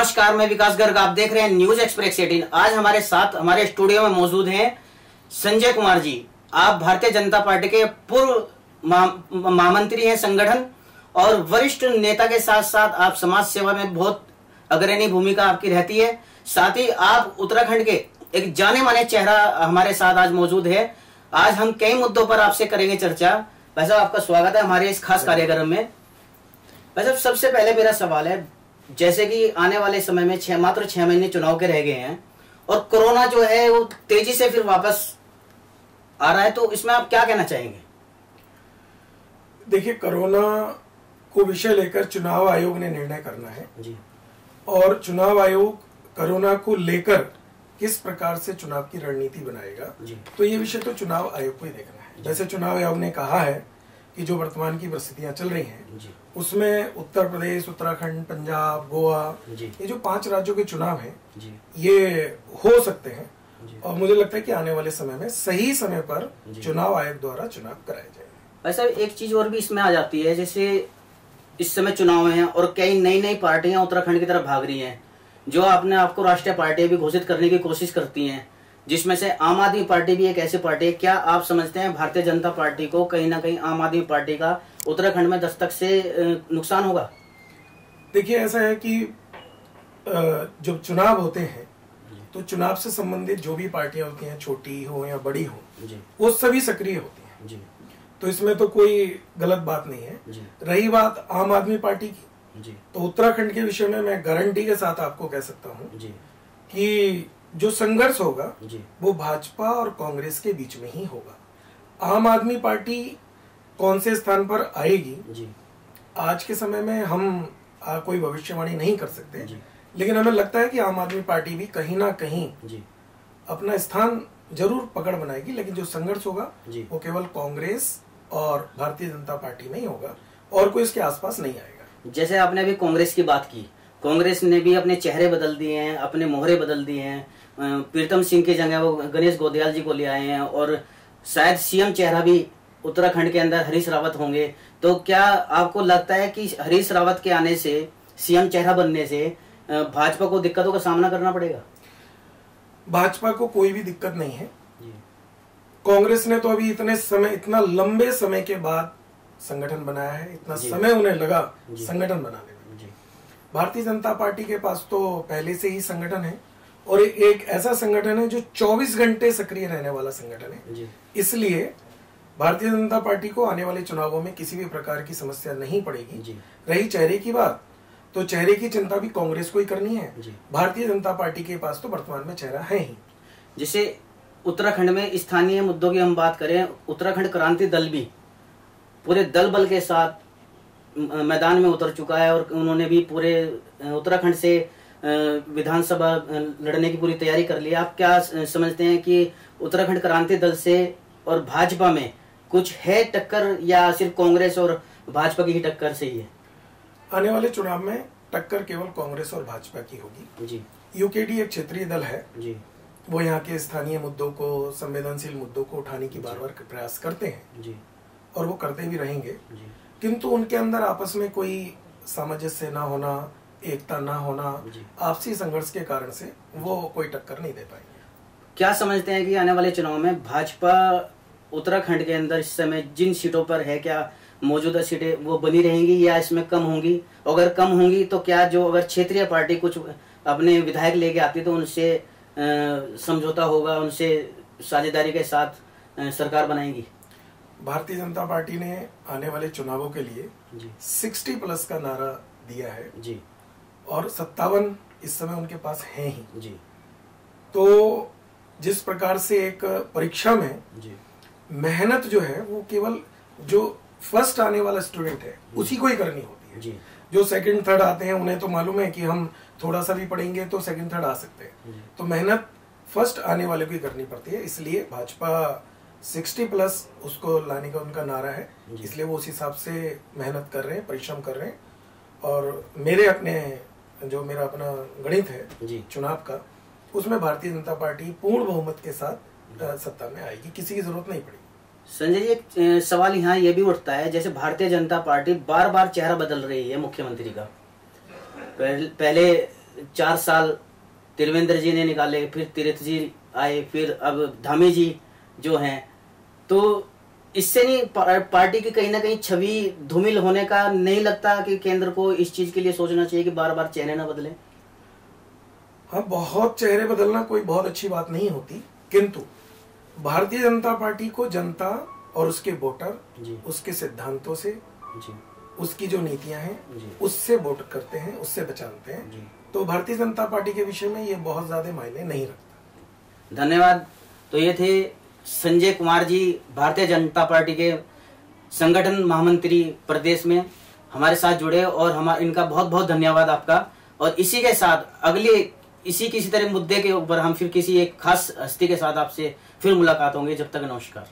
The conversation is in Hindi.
नमस्कार, मैं विकास गर्ग। आप देख रहे हैं न्यूज एक्सप्रेस 18। आज हमारे साथ हमारे स्टूडियो में मौजूद हैं संजय कुमार जी। आप भारतीय जनता पार्टी के पूर्व महामंत्री हैं संगठन, और वरिष्ठ नेता के साथ साथ आप समाज सेवा में बहुत अग्रणी भूमिका आपकी रहती है। साथ ही आप उत्तराखंड के एक जाने माने चेहरा हमारे साथ आज मौजूद है। आज हम कई मुद्दों पर आपसे करेंगे चर्चा। भाई साहब, आपका स्वागत है हमारे इस खास कार्यक्रम में। भाई साहब, सबसे पहले मेरा सवाल है, जैसे कि आने वाले समय में मात्र 6 महीने चुनाव के रह गए हैं और कोरोना जो है वो तेजी से फिर वापस आ रहा है, तो इसमें आप क्या कहना चाहेंगे? देखिए, कोरोना को विषय लेकर चुनाव आयोग ने निर्णय करना है जी। और चुनाव आयोग कोरोना को लेकर किस प्रकार से चुनाव की रणनीति बनाएगा जी। तो ये विषय तो चुनाव आयोग को ही देखना है। जैसे चुनाव आयोग ने कहा है कि जो वर्तमान की परिस्थितियां चल रही हैं जी। उसमें उत्तर प्रदेश, उत्तराखंड, पंजाब, गोवा, ये जो 5 राज्यों के चुनाव हैं ये हो सकते हैं और मुझे लगता है कि आने वाले समय में सही समय पर चुनाव आयोग द्वारा चुनाव कराया जाएगा। वैसे एक चीज और भी इसमें आ जाती है, जैसे इस समय चुनाव है और कई नई नई पार्टियां उत्तराखंड की तरफ भाग रही हैं, जो अपने आपको राष्ट्रीय पार्टी भी घोषित करने की कोशिश करती हैं, जिसमें से आम आदमी पार्टी भी एक ऐसी पार्टी है। क्या आप समझते हैं भारतीय जनता पार्टी को कहीं ना कहीं आम आदमी पार्टी का उत्तराखंड में दस्तक से नुकसान होगा? देखिए, ऐसा है कि जब चुनाव होते हैं तो चुनाव से संबंधित जो भी पार्टियां होती हैं, छोटी हो या बड़ी हो, वो सभी सक्रिय होती हैं। तो इसमें तो कोई गलत बात नहीं है। रही बात आम आदमी पार्टी की, तो उत्तराखंड के विषय में मैं गारंटी के साथ आपको कह सकता हूँ कि जो संघर्ष होगा वो भाजपा और कांग्रेस के बीच में ही होगा। आम आदमी पार्टी कौन से स्थान पर आएगी आज के समय में हम कोई भविष्यवाणी नहीं कर सकते, लेकिन हमें लगता है कि आम आदमी पार्टी भी कहीं ना कहीं अपना स्थान जरूर पकड़ बनाएगी, लेकिन जो संघर्ष होगा वो केवल कांग्रेस और भारतीय जनता पार्टी में ही होगा और कोई इसके आसपास नहीं आएगा। जैसे आपने अभी कांग्रेस की बात की, कांग्रेस ने भी अपने चेहरे बदल दिए हैं, अपने मोहरे बदल दिए हैं। प्रीतम सिंह की जगह वो गणेश गोदयाल जी को ले आए हैं और शायद सीएम चेहरा भी उत्तराखंड के अंदर हरीश रावत होंगे। तो क्या आपको लगता है कि हरीश रावत के आने से, सीएम चेहरा बनने से भाजपा को दिक्कतों का सामना करना पड़ेगा? भाजपा को कोई भी दिक्कत नहीं है। कांग्रेस ने तो अभी इतना लंबे समय के बाद संगठन बनाया है, इतना समय उन्हें लगा संगठन बनाने में। भारतीय जनता पार्टी के पास तो पहले से ही संगठन है और एक ऐसा संगठन है जो 24 घंटे सक्रिय रहने वाला संगठन है। इसलिए भारतीय जनता पार्टी को आने वाले चुनावों में किसी भी प्रकार की समस्या नहीं पड़ेगी। रही चेहरे की बात, तो चेहरे की चिंता भी कांग्रेस को ही करनी है। भारतीय जनता पार्टी के पास तो वर्तमान में चेहरा है ही। जैसे उत्तराखंड में स्थानीय मुद्दों की हम बात करें, उत्तराखंड क्रांति दल भी पूरे दल बल के साथ मैदान में उतर चुका है और उन्होंने भी पूरे उत्तराखंड से विधानसभा लड़ने की पूरी तैयारी कर ली है। आप क्या समझते हैं कि उत्तराखंड क्रांति दल से और भाजपा में कुछ है टक्कर, या सिर्फ कांग्रेस और भाजपा की ही टक्कर से ही है? आने वाले चुनाव में टक्कर केवल कांग्रेस और भाजपा की होगी। यूकेडी एक क्षेत्रीय दल है, वो यहाँ के स्थानीय मुद्दों को, संवेदनशील मुद्दों को उठाने की बार बार प्रयास करते हैं और वो करते भी रहेंगे, किंतु उनके अंदर आपस में कोई सामंजस्य ना होना, एकता ना होना, आपसी संघर्ष के कारण से वो कोई टक्कर नहीं दे पाएंगे। क्या समझते हैं कि आने वाले चुनाव में भाजपा उत्तराखंड के अंदर इस समय जिन सीटों पर है, क्या मौजूदा सीटें वो बनी रहेंगी या इसमें कम होंगी? अगर कम होंगी तो क्या जो अगर क्षेत्रीय पार्टी कुछ अपने विधायक लेके आती तो उनसे समझौता होगा, उनसे साझेदारी के साथ सरकार बनाएगी? भारतीय जनता पार्टी ने आने वाले चुनावों के लिए 60+ का नारा दिया है और 57 इस समय उनके पास है ही। तो जिस प्रकार से एक परीक्षा में मेहनत जो है वो केवल जो फर्स्ट आने वाला स्टूडेंट है उसी को ही करनी होती है। जो सेकंड थर्ड आते हैं उन्हें तो मालूम है कि हम थोड़ा सा भी पढ़ेंगे तो सेकंड थर्ड आ सकते हैं, तो मेहनत फर्स्ट आने वाले को ही करनी पड़ती है। इसलिए भाजपा 60+ उसको लाने का उनका नारा है, इसलिए वो उस हिसाब से मेहनत कर रहे हैं, परिश्रम कर रहे हैं। और मेरा अपना गणित है चुनाव का, उसमें भारतीय जनता पार्टी पूर्ण बहुमत के साथ सत्ता में आएगी, किसी की जरूरत नहीं पड़ेगी। संजय जी, एक सवाल यहाँ ये भी उठता है, जैसे भारतीय जनता पार्टी बार बार चेहरा बदल रही है मुख्यमंत्री का। पहले 4 साल त्रिवेंद्र जी ने निकाले, फिर तीर्थ जी आए, फिर अब धामी जी जो हैं, तो इससे नहीं पार्टी की कहीं ना कहीं छवि धूमिल होने का नहीं लगता कि केंद्र को इस चीज के लिए सोचना चाहिए कि बार बार चेहरे ना बदलें? हाँ, बहुत चेहरे बदलना कोई बहुत अच्छी बात नहीं होती, किंतु भारतीय जनता पार्टी को जनता और उसके वोटर उसके सिद्धांतों से जी, उसकी जो नीतियां हैं उससे वोट करते हैं, उससे पहचानते हैं। तो भारतीय जनता पार्टी के विषय में ये बहुत ज्यादा मायने नहीं रखता। धन्यवाद। तो ये थे संजय कुमार जी, भारतीय जनता पार्टी के संगठन महामंत्री प्रदेश में हमारे साथ जुड़े, और इनका बहुत बहुत धन्यवाद आपका। और इसी के साथ अगले किसी तरह मुद्दे के ऊपर हम फिर किसी एक खास हस्ती के साथ आपसे फिर मुलाकात होंगे। जब तक नमस्कार।